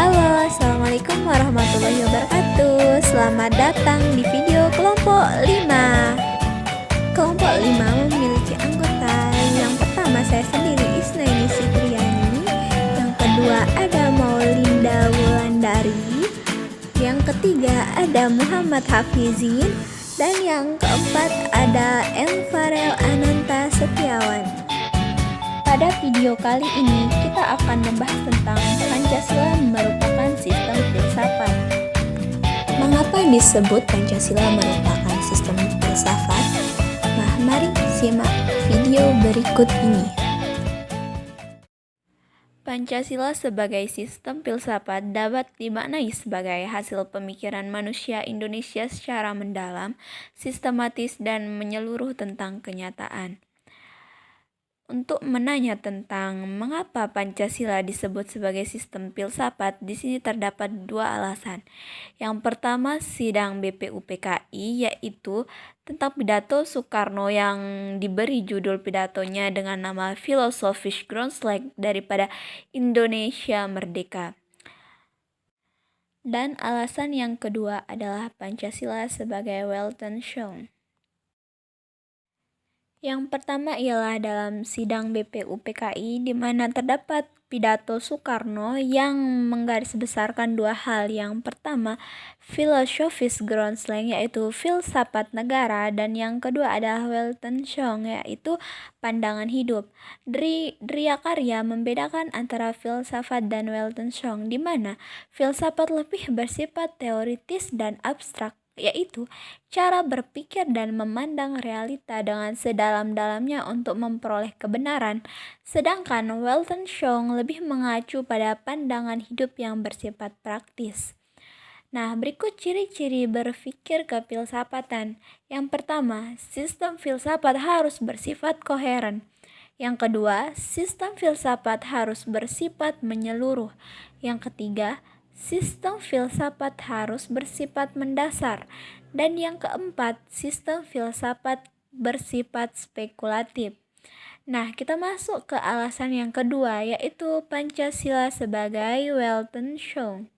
Halo, Assalamualaikum warahmatullahi wabarakatuh. Selamat datang di video kelompok 5. Kelompok 5 memiliki anggota. Yang pertama saya sendiri, Isnaini Sitriani. Yang kedua ada Maulinda Wulandari. Yang ketiga ada Muhammad Hafizin. Dan yang keempat ada M. Farel Ananta Setiawan. Pada video kali ini kita akan membahas tentang Pancasila merupakan sistem filsafat. Mengapa disebut Pancasila merupakan sistem filsafat? Nah, mari simak video berikut ini. Pancasila sebagai sistem filsafat dapat dimaknai sebagai hasil pemikiran manusia Indonesia secara mendalam, sistematis, dan menyeluruh tentang kenyataan. Untuk menanya tentang mengapa Pancasila disebut sebagai sistem filsafat, di sini terdapat dua alasan. Yang pertama, sidang BPUPKI, yaitu tentang pidato Soekarno yang diberi judul pidatonya dengan nama Philosophisch Grundslag daripada Indonesia Merdeka. Dan alasan yang kedua adalah Pancasila sebagai Weltanschauung. Yang pertama ialah dalam sidang BPUPKI di mana terdapat pidato Soekarno yang menggarisbesarkan dua hal. Yang pertama, Philosophisch Grundslag yaitu filsafat negara, dan yang kedua adalah Weltanschauung yaitu pandangan hidup. Driakarya membedakan antara filsafat dan Weltanschauung, di mana filsafat lebih bersifat teoritis dan abstrak, yaitu cara berpikir dan memandang realita dengan sedalam-dalamnya untuk memperoleh kebenaran, sedangkan Weltanschauung lebih mengacu pada pandangan hidup yang bersifat praktis. Nah, berikut ciri-ciri berpikir kefilsafatan. Yang pertama, sistem filsafat harus bersifat koheren. Yang kedua, sistem filsafat harus bersifat menyeluruh. Yang ketiga, sistem filsafat harus bersifat mendasar. Dan yang keempat, sistem filsafat bersifat spekulatif. Nah, kita masuk ke alasan yang kedua, yaitu Pancasila sebagai Weltanschauung.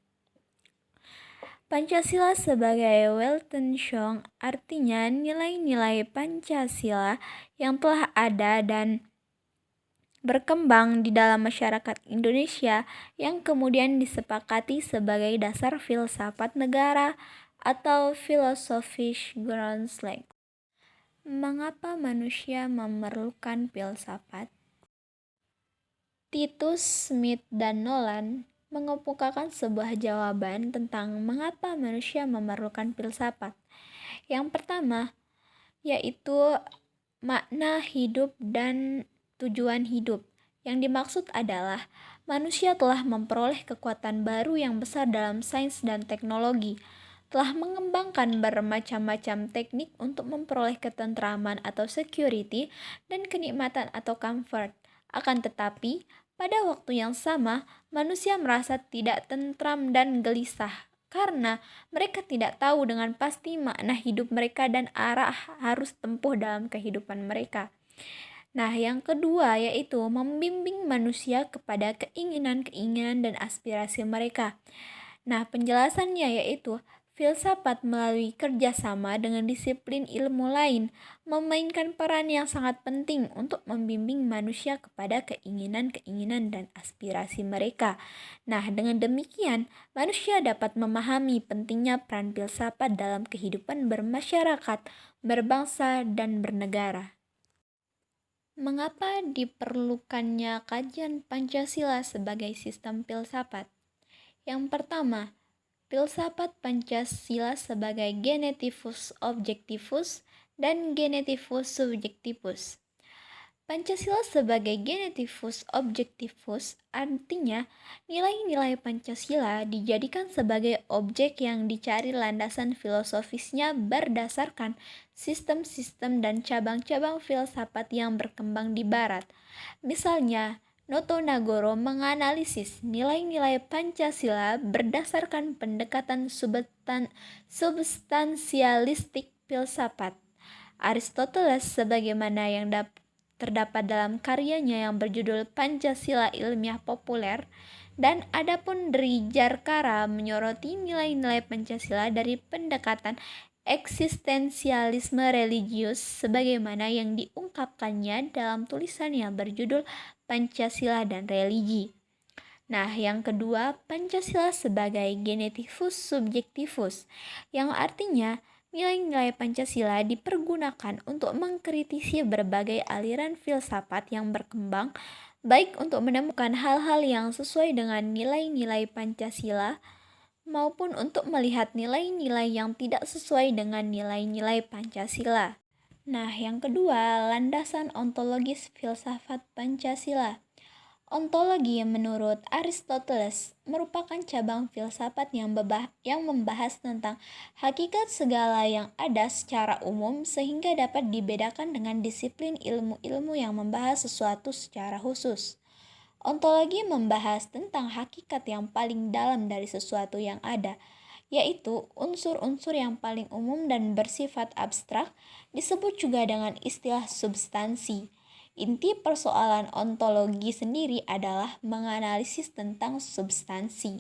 Pancasila sebagai Weltanschauung artinya nilai-nilai Pancasila yang telah ada dan berkembang di dalam masyarakat Indonesia yang kemudian disepakati sebagai dasar filsafat negara atau Philosophisch Grundslag. Mengapa manusia memerlukan filsafat? Titus, Smith, dan Nolan mengemukakan sebuah jawaban tentang mengapa manusia memerlukan filsafat. Yang pertama, yaitu makna hidup dan tujuan hidup. Yang dimaksud adalah manusia telah memperoleh kekuatan baru yang besar dalam sains dan teknologi, telah mengembangkan bermacam-macam teknik untuk memperoleh ketentraman atau security dan kenikmatan atau comfort. Akan tetapi, pada waktu yang sama, manusia merasa tidak tentram dan gelisah karena mereka tidak tahu dengan pasti makna hidup mereka dan arah harus tempuh dalam kehidupan mereka. Nah, yang kedua yaitu membimbing manusia kepada keinginan-keinginan dan aspirasi mereka. Nah, penjelasannya yaitu filsafat melalui kerjasama dengan disiplin ilmu lain memainkan peran yang sangat penting untuk membimbing manusia kepada keinginan-keinginan dan aspirasi mereka. Nah, dengan demikian, manusia dapat memahami pentingnya peran filsafat dalam kehidupan bermasyarakat, berbangsa, dan bernegara. Mengapa diperlukannya kajian Pancasila sebagai sistem filsafat? Yang pertama, filsafat Pancasila sebagai genetivus objectivus dan genetivus subjectivus. Pancasila sebagai genetivus objectivus artinya nilai-nilai Pancasila dijadikan sebagai objek yang dicari landasan filosofisnya berdasarkan sistem-sistem dan cabang-cabang filsafat yang berkembang di Barat. Misalnya, Noto Nagoro menganalisis nilai-nilai Pancasila berdasarkan pendekatan substansialistik filsafat. Aristoteles sebagaimana yang terdapat dalam karyanya yang berjudul Pancasila Ilmiah Populer Dan adapun Dri Jarkara menyoroti nilai-nilai Pancasila dari pendekatan eksistensialisme religius sebagaimana yang diungkapkannya dalam tulisan yang berjudul Pancasila dan Religi. Nah, yang kedua, Pancasila sebagai genetivus subjektivus, yang artinya nilai-nilai Pancasila dipergunakan untuk mengkritisi berbagai aliran filsafat yang berkembang, baik untuk menemukan hal-hal yang sesuai dengan nilai-nilai Pancasila, maupun untuk melihat nilai-nilai yang tidak sesuai dengan nilai-nilai Pancasila. Nah, yang kedua, landasan ontologis filsafat Pancasila. Ontologi menurut Aristoteles merupakan cabang filsafat yang membahas tentang hakikat segala yang ada secara umum sehingga dapat dibedakan dengan disiplin ilmu-ilmu yang membahas sesuatu secara khusus. Ontologi membahas tentang hakikat yang paling dalam dari sesuatu yang ada, yaitu unsur-unsur yang paling umum dan bersifat abstrak, disebut juga dengan istilah substansi. Inti persoalan ontologi sendiri adalah menganalisis tentang substansi.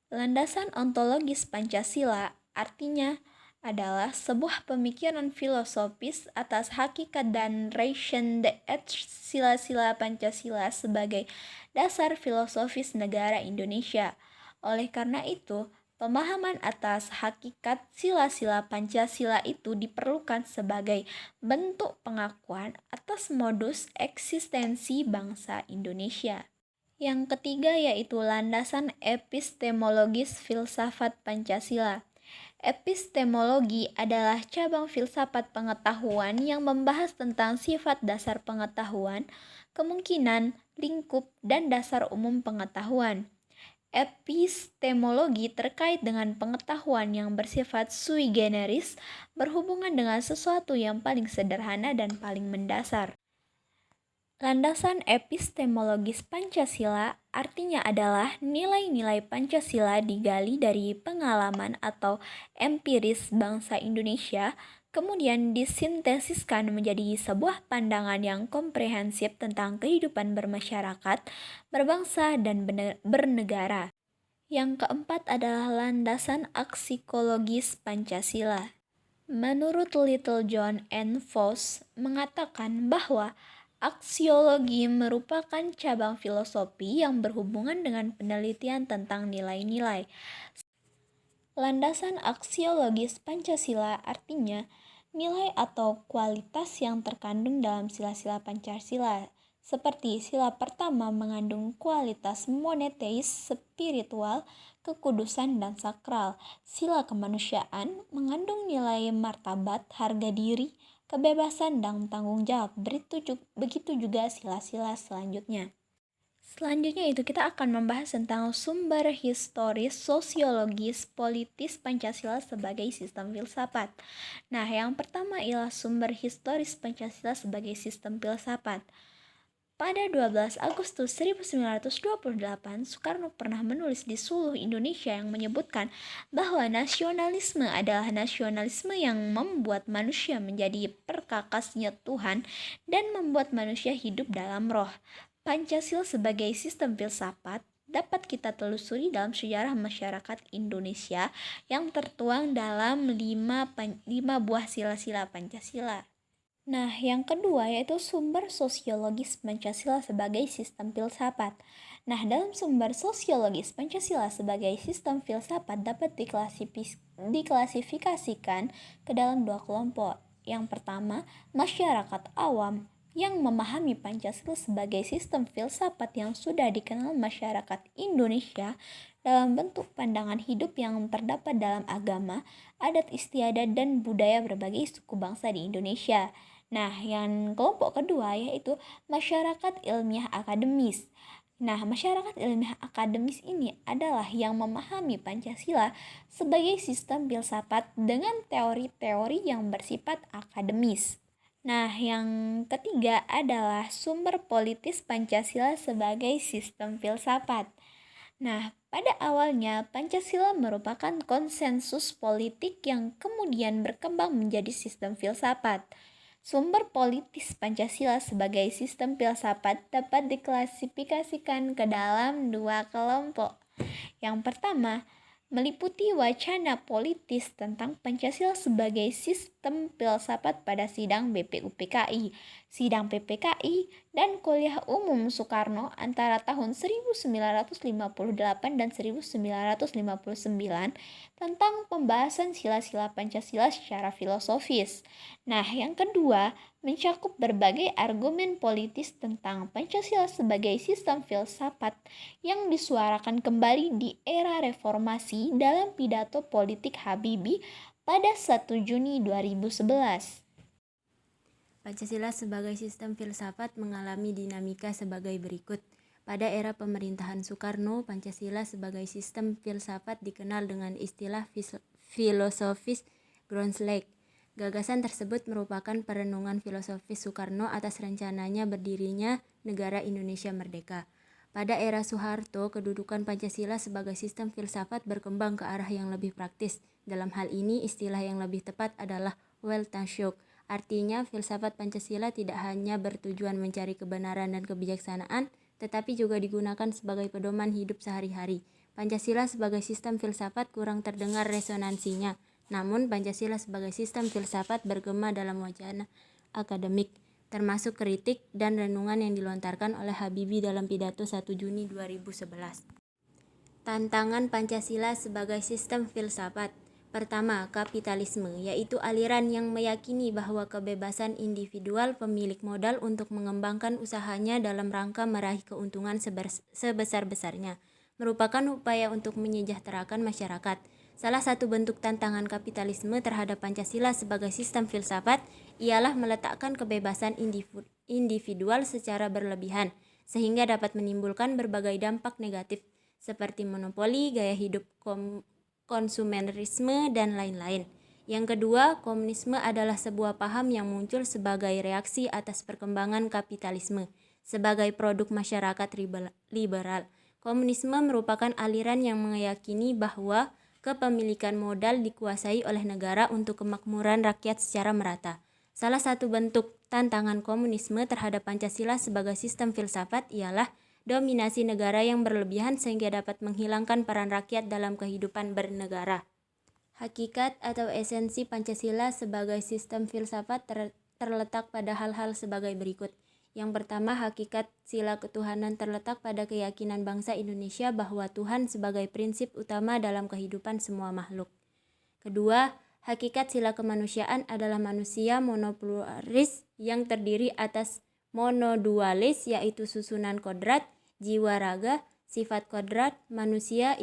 Landasan ontologis Pancasila artinya adalah sebuah pemikiran filosofis atas hakikat dan ration sila-sila Pancasila sebagai dasar filosofis negara Indonesia. Oleh karena itu, pemahaman atas hakikat sila-sila Pancasila itu diperlukan sebagai bentuk pengakuan atas modus eksistensi bangsa Indonesia. Yang ketiga yaitu landasan epistemologis filsafat Pancasila. Epistemologi adalah cabang filsafat pengetahuan yang membahas tentang sifat dasar pengetahuan, kemungkinan, lingkup, dan dasar umum pengetahuan. Epistemologi terkait dengan pengetahuan yang bersifat sui generis, berhubungan dengan sesuatu yang paling sederhana dan paling mendasar. Landasan epistemologis Pancasila artinya adalah nilai-nilai Pancasila digali dari pengalaman atau empiris bangsa Indonesia, kemudian disintesiskan menjadi sebuah pandangan yang komprehensif tentang kehidupan bermasyarakat, berbangsa, dan bernegara. Yang keempat adalah landasan aksikologis Pancasila. Menurut Little John N. Foss mengatakan bahwa aksiologi merupakan cabang filosofi yang berhubungan dengan penelitian tentang nilai-nilai. Landasan aksiologis Pancasila artinya nilai atau kualitas yang terkandung dalam sila-sila Pancasila. Seperti sila pertama mengandung kualitas moneteis, spiritual, kekudusan, dan sakral. Sila kemanusiaan mengandung nilai martabat, harga diri, kebebasan, dan tanggung jawab. Begitu juga sila-sila selanjutnya. Selanjutnya itu kita akan membahas tentang sumber historis, sosiologis, politis Pancasila sebagai sistem filsafat. Nah, yang pertama ialah sumber historis Pancasila sebagai sistem filsafat. Pada 12 Agustus 1928, Soekarno pernah menulis di Suluh Indonesia yang menyebutkan bahwa nasionalisme adalah nasionalisme yang membuat manusia menjadi perkakasnya Tuhan dan membuat manusia hidup dalam roh. Pancasila sebagai sistem filsafat dapat kita telusuri dalam sejarah masyarakat Indonesia yang tertuang dalam 5 buah sila-sila Pancasila. Nah, yang kedua yaitu sumber sosiologis Pancasila sebagai sistem filsafat. Nah, dalam sumber sosiologis Pancasila sebagai sistem filsafat dapat diklasifikasikan ke dalam dua kelompok. Yang pertama, masyarakat awam yang memahami Pancasila sebagai sistem filsafat yang sudah dikenal masyarakat Indonesia dalam bentuk pandangan hidup yang terdapat dalam agama, adat istiadat, dan budaya berbagai suku bangsa di Indonesia. Nah, yang kelompok kedua yaitu masyarakat ilmiah akademis. Nah, masyarakat ilmiah akademis ini adalah yang memahami Pancasila sebagai sistem filsafat dengan teori-teori yang bersifat akademis. Nah, yang ketiga adalah sumber politis Pancasila sebagai sistem filsafat. Nah, pada awalnya Pancasila merupakan konsensus politik yang kemudian berkembang menjadi sistem filsafat. Sumber politis Pancasila sebagai sistem filsafat dapat diklasifikasikan ke dalam dua kelompok. Yang pertama, meliputi wacana politis tentang Pancasila sebagai sistem filsafat pada sidang BPUPKI, sidang PPKI, dan kuliah umum Soekarno antara tahun 1958 dan 1959 tentang pembahasan sila-sila Pancasila secara filosofis. Nah, yang kedua, mencakup berbagai argumen politis tentang Pancasila sebagai sistem filsafat yang disuarakan kembali di era reformasi dalam pidato politik Habibie pada 1 Juni 2011. Pancasila sebagai sistem filsafat mengalami dinamika sebagai berikut. Pada era pemerintahan Soekarno, Pancasila sebagai sistem filsafat dikenal dengan istilah filosofis Groundslack. Gagasan tersebut merupakan perenungan filosofis Soekarno atas rencananya berdirinya negara Indonesia merdeka. Pada era Soeharto, kedudukan Pancasila sebagai sistem filsafat berkembang ke arah yang lebih praktis. Dalam hal ini, istilah yang lebih tepat adalah Weltanschauung. Artinya, filsafat Pancasila tidak hanya bertujuan mencari kebenaran dan kebijaksanaan, tetapi juga digunakan sebagai pedoman hidup sehari-hari. Pancasila sebagai sistem filsafat kurang terdengar resonansinya, namun Pancasila sebagai sistem filsafat bergema dalam wacana akademik, termasuk kritik dan renungan yang dilontarkan oleh Habibie dalam pidato 1 Juni 2011. Tantangan Pancasila sebagai sistem filsafat. Pertama, kapitalisme, yaitu aliran yang meyakini bahwa kebebasan individual pemilik modal untuk mengembangkan usahanya dalam rangka meraih keuntungan sebesar-besarnya, merupakan upaya untuk menyejahterakan masyarakat. Salah satu bentuk tantangan kapitalisme terhadap Pancasila sebagai sistem filsafat ialah meletakkan kebebasan individual secara berlebihan, sehingga dapat menimbulkan berbagai dampak negatif, seperti monopoli, gaya hidup konsumerisme, dan lain-lain. Yang kedua, komunisme adalah sebuah paham yang muncul sebagai reaksi atas perkembangan kapitalisme sebagai produk masyarakat liberal. Komunisme merupakan aliran yang meyakini bahwa kepemilikan modal dikuasai oleh negara untuk kemakmuran rakyat secara merata. Salah satu bentuk tantangan komunisme terhadap Pancasila sebagai sistem filsafat ialah dominasi negara yang berlebihan sehingga dapat menghilangkan peran rakyat dalam kehidupan bernegara. Hakikat atau esensi Pancasila sebagai sistem filsafat terletak pada hal-hal sebagai berikut. Yang pertama, hakikat sila ketuhanan terletak pada keyakinan bangsa Indonesia bahwa Tuhan sebagai prinsip utama dalam kehidupan semua makhluk. Kedua, hakikat sila kemanusiaan adalah manusia monopluralis yang terdiri atas monodualis, yaitu susunan kodrat, jiwa raga, sifat kodrat, manusia,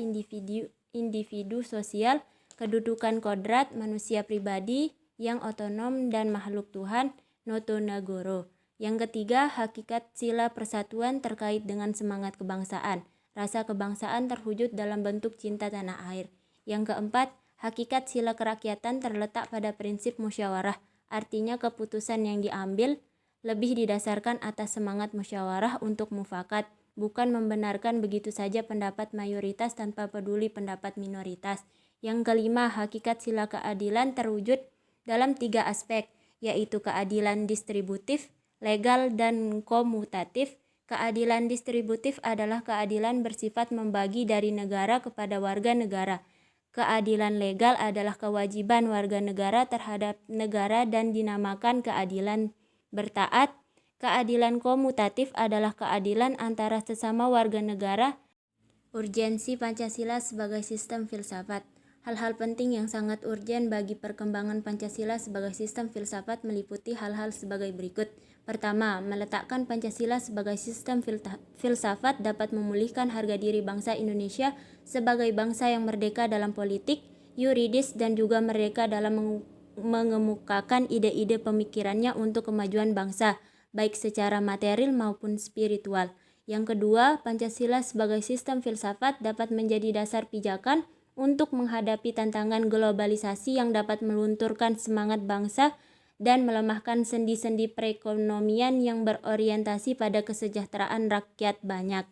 individu sosial, kedudukan kodrat, manusia pribadi yang otonom, dan makhluk Tuhan, noto nagoro. Yang ketiga, hakikat sila persatuan terkait dengan semangat kebangsaan. Rasa kebangsaan terwujud dalam bentuk cinta tanah air. Yang keempat, hakikat sila kerakyatan terletak pada prinsip musyawarah. Artinya keputusan yang diambil lebih didasarkan atas semangat musyawarah untuk mufakat, bukan membenarkan begitu saja pendapat mayoritas tanpa peduli pendapat minoritas. Yang kelima, hakikat sila keadilan terwujud dalam 3 aspek, yaitu keadilan distributif, legal, dan komutatif. Keadilan distributif adalah keadilan bersifat membagi dari negara kepada warga negara. Keadilan legal adalah kewajiban warga negara terhadap negara dan dinamakan keadilan bertaat. Keadilan komutatif adalah keadilan antara sesama warga negara. Urgensi Pancasila sebagai sistem filsafat. Hal-hal penting yang sangat urgen bagi perkembangan Pancasila sebagai sistem filsafat meliputi hal-hal sebagai berikut. Pertama, meletakkan Pancasila sebagai sistem filsafat dapat memulihkan harga diri bangsa Indonesia sebagai bangsa yang merdeka dalam politik, yuridis, dan juga merdeka dalam mengemukakan ide-ide pemikirannya untuk kemajuan bangsa, baik secara material maupun spiritual. Yang kedua, Pancasila sebagai sistem filsafat dapat menjadi dasar pijakan untuk menghadapi tantangan globalisasi yang dapat melunturkan semangat bangsa dan melemahkan sendi-sendi perekonomian yang berorientasi pada kesejahteraan rakyat banyak.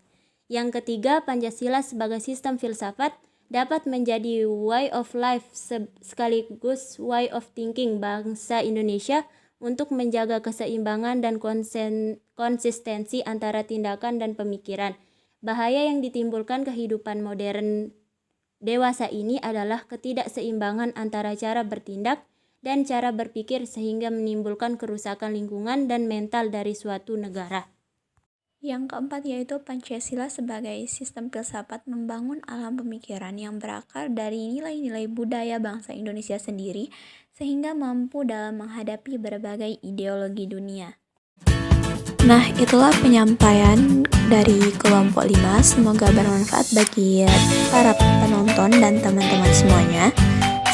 Yang ketiga, Pancasila sebagai sistem filsafat dapat menjadi way of life sekaligus way of thinking bangsa Indonesia untuk menjaga keseimbangan dan konsistensi antara tindakan dan pemikiran. Bahaya yang ditimbulkan kehidupan modern dewasa ini adalah ketidakseimbangan antara cara bertindak dan cara berpikir sehingga menimbulkan kerusakan lingkungan dan mental dari suatu negara. Yang keempat yaitu Pancasila sebagai sistem filsafat membangun alam pemikiran yang berakar dari nilai-nilai budaya bangsa Indonesia sendiri sehingga mampu dalam menghadapi berbagai ideologi dunia. Nah, itulah penyampaian dari kelompok 5. Semoga bermanfaat bagi para penonton dan teman-teman semuanya.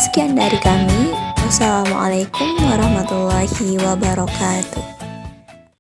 Sekian dari kami. Wassalamualaikum warahmatullahi wabarakatuh.